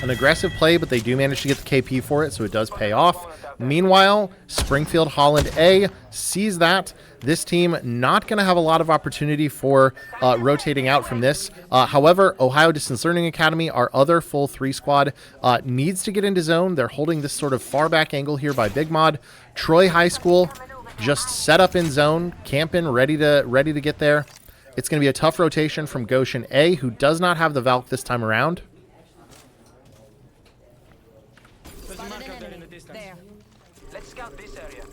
An aggressive play, but they do manage to get the KP for it, so it does pay off. Meanwhile, Springfield Holland A sees that. This team not going to have a lot of opportunity for rotating out from this. However, Ohio Distance Learning Academy, our other full 3 squad, needs to get into zone. They're holding this sort of far back angle here by Big Mod. Troy High School just set up in zone, camping, ready to get there. It's going to be a tough rotation from Goshen A, who does not have the Valk this time around. There. Let's scout this area.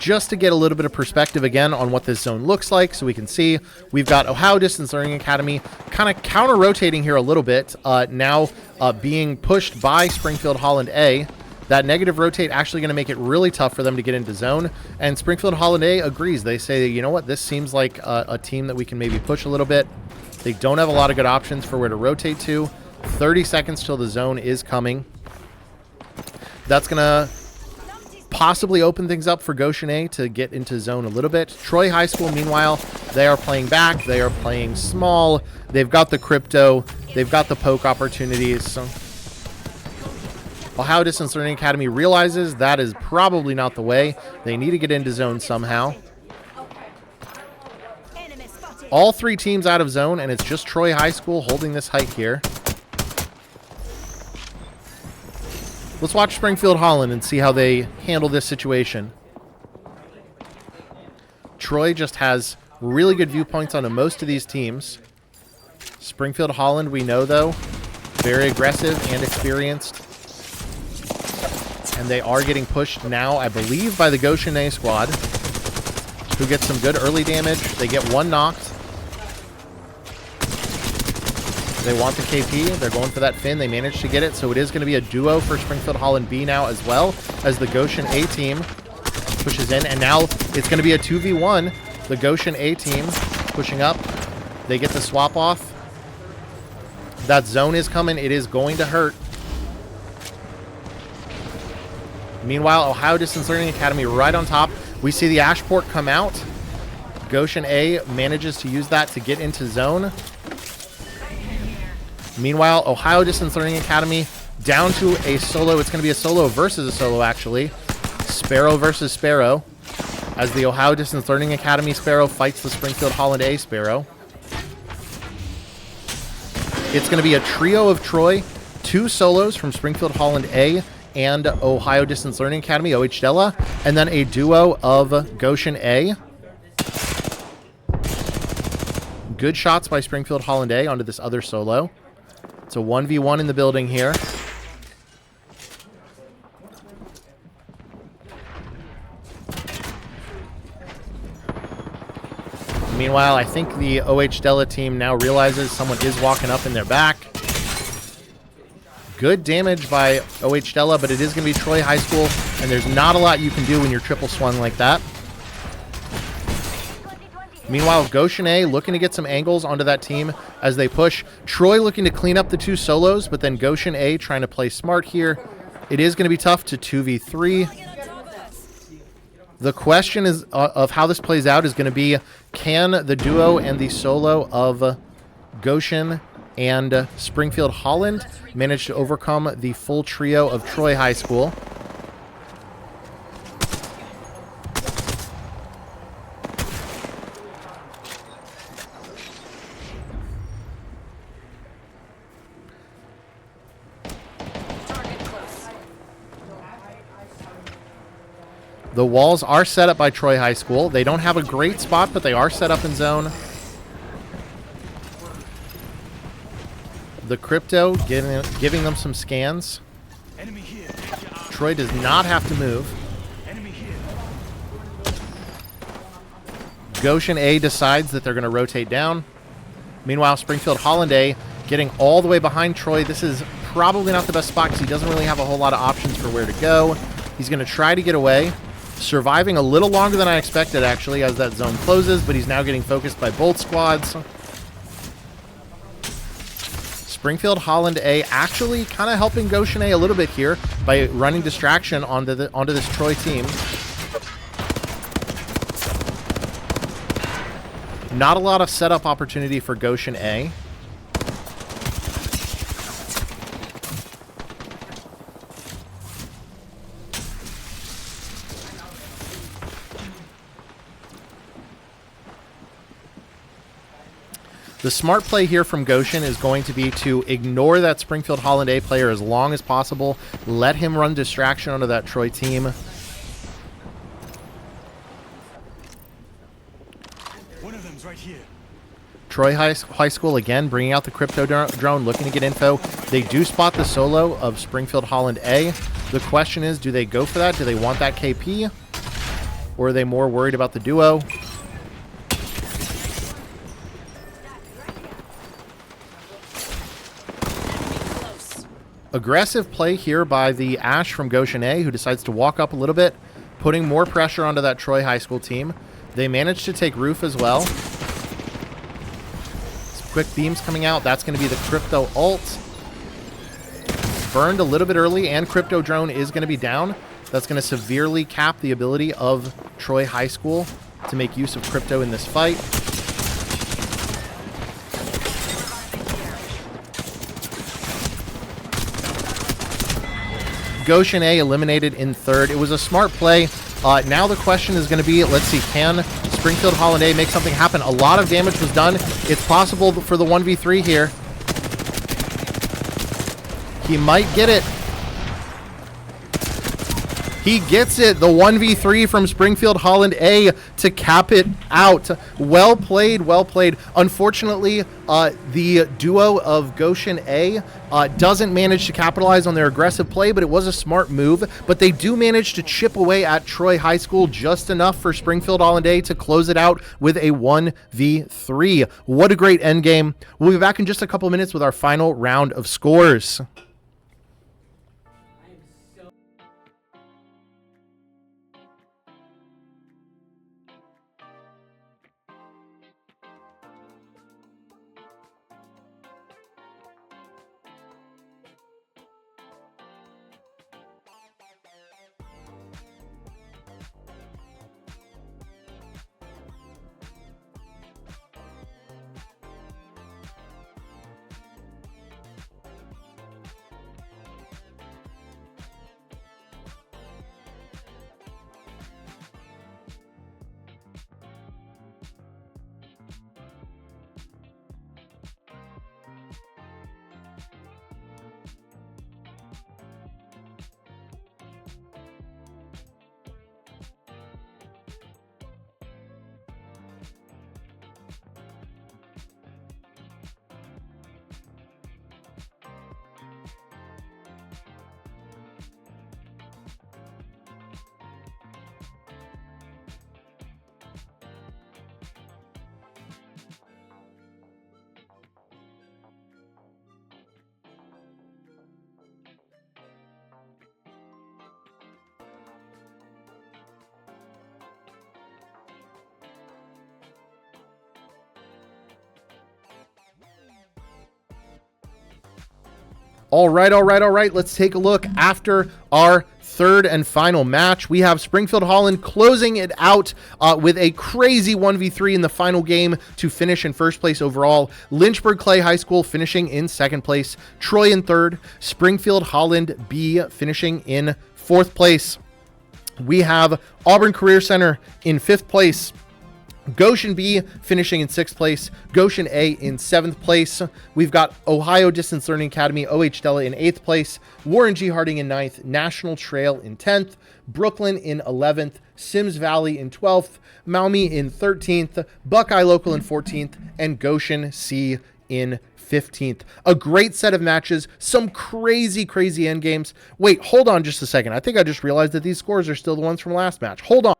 Just to get a little bit of perspective again on what this zone looks like, so we can see we've got Ohio Distance Learning Academy kind of counter-rotating here a little bit, now being pushed by Springfield Holland A. That negative rotate actually going to make it really tough for them to get into zone, and Springfield Holland A agrees. They say, you know what, this seems like a team that we can maybe push a little bit. They don't have a lot of good options for where to rotate to. 30 seconds till the zone is coming. That's going to possibly open things up for Goshen A to get into zone a little bit. Troy High School, meanwhile, they are playing back. They are playing small. They've got the crypto. They've got the poke opportunities. So Ohio Distance Learning Academy realizes that is probably not the way. They need to get into zone somehow. All three teams out of zone, and it's just Troy High School holding this height here. Let's watch Springfield Holland and see how they handle this situation. Troy just has really good viewpoints on most of these teams. Springfield Holland, we know, though, very aggressive and experienced. And they are getting pushed now, I believe, by the Goshen A squad, who gets some good early damage. They get one knocked. They want the KP. They're going for that Finn. They managed to get it, so it is going to be a duo for Springfield Holland B now, as well as the Goshen A team pushes in. And now it's going to be a 2v1. The Goshen A team pushing up. They get the swap off. That zone is coming. It is going to hurt. Meanwhile, Ohio Distance Learning Academy right on top. We see the Ashport come out. Goshen A manages to use that to get into zone. Meanwhile, Ohio Distance Learning Academy down to a solo. It's going to be a solo versus a solo, actually. Sparrow versus Sparrow, as the Ohio Distance Learning Academy Sparrow fights the Springfield Holland A Sparrow. It's going to be a trio of Troy, 2 solos from Springfield Holland A and Ohio Distance Learning Academy, OH Della, and then a duo of Goshen A. Good shots by Springfield Holland A onto this other solo. It's a 1v1 in the building here. Meanwhile, I think the OH Della team now realizes someone is walking up in their back. Good damage by OH Della, but it is going to be Troy High School, and there's not a lot you can do when you're triple swung like that. Meanwhile, Goshen A looking to get some angles onto that team as they push. Troy looking to clean up the 2 solos, but then Goshen A trying to play smart here. It is going to be tough to 2v3. The question is of how this plays out is going to be, can the duo and the solo of Goshen and Springfield Holland manage to overcome the full trio of Troy High School? The walls are set up by Troy High School. They don't have a great spot, but they are set up in zone. The crypto giving them some scans. Troy does not have to move. Goshen A decides that they're going to rotate down. Meanwhile, Springfield Holland A getting all the way behind Troy. This is probably not the best spot because he doesn't really have a whole lot of options for where to go. He's going to try to get away. Surviving a little longer than I expected, actually, as that zone closes, but he's now getting focused by both squads. Springfield Holland A actually kind of helping Goshen A little bit here by running distraction onto this Troy team. Not a lot of setup opportunity for Goshen A. The smart play here from Goshen is going to be to ignore that Springfield Holland A player as long as possible. Let him run distraction onto that Troy team. One of them's right here. Troy High School again bringing out the crypto drone, looking to get info. They do spot the solo of Springfield Holland A. The question is, do they go for that? Do they want that KP? Or are they more worried about the duo? Aggressive play here by the Ash from Goshen A, who decides to walk up a little bit, putting more pressure onto that Troy High School team. They managed to take roof as well. Some quick beams coming out. That's going to be the crypto ult. Burned a little bit early, and crypto drone is going to be down. That's going to severely cap the ability of Troy High School to make use of crypto in this fight. Goshen A eliminated in third. It was a smart play. Now the question is going to be, let's see, can Springfield Holland A make something happen? A lot of damage was done. It's possible for the 1v3 here. He might get it. He gets it. The 1v3 from Springfield Holland A to cap it out. Well played, well played. Unfortunately, the duo of Goshen A doesn't manage to capitalize on their aggressive play, but it was a smart move. But they do manage to chip away at Troy High School just enough for Springfield Holland A to close it out with a 1v3. What a great endgame. We'll be back in just a couple minutes with our final round of scores. All right. Let's take a look after our third and final match. We have Springfield Holland closing it out with a crazy 1v3 in the final game to finish in first place overall. Lynchburg Clay High School finishing in second place. Troy in third. Springfield Holland B finishing in fourth place. We have Auburn Career Center in fifth place. Goshen B finishing in sixth place, Goshen A in seventh place. We've got Ohio Distance Learning Academy, OH Della, in eighth place, Warren G. Harding in ninth, National Trail in 10th, Brooklyn in 11th, Sims Valley in 12th, Maumee in 13th, Buckeye Local in 14th, and Goshen C in 15th. A great set of matches, some crazy end games. Wait, hold on just a second. I think I just realized that these scores are still the ones from last match. Hold on.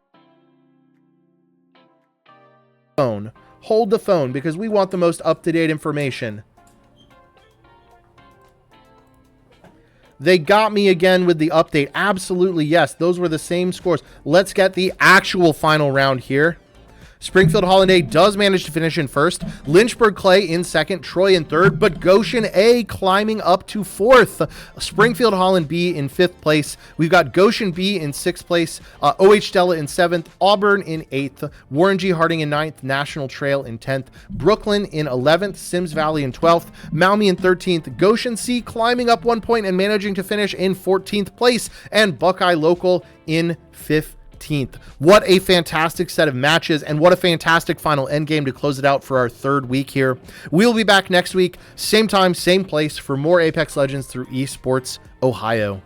Hold the phone because we want the most up-to-date information. They got me again with the update. Absolutely, yes. Those were the same scores. Let's get the actual final round here. Springfield Holland A does manage to finish in first. Lynchburg Clay in second. Troy in third. But Goshen A climbing up to fourth. Springfield Holland B in fifth place. We've got Goshen B in sixth place. OH Della in seventh. Auburn in eighth. Warren G. Harding in ninth. National Trail in 10th. Brooklyn in 11th. Sims Valley in 12th. Maumee in 13th. Goshen C climbing up 1 point and managing to finish in 14th place. And Buckeye Local in 15th. What a fantastic set of matches, and what a fantastic final endgame to close it out for our third week here. We'll be back next week, same time, same place, for more Apex Legends through Esports Ohio.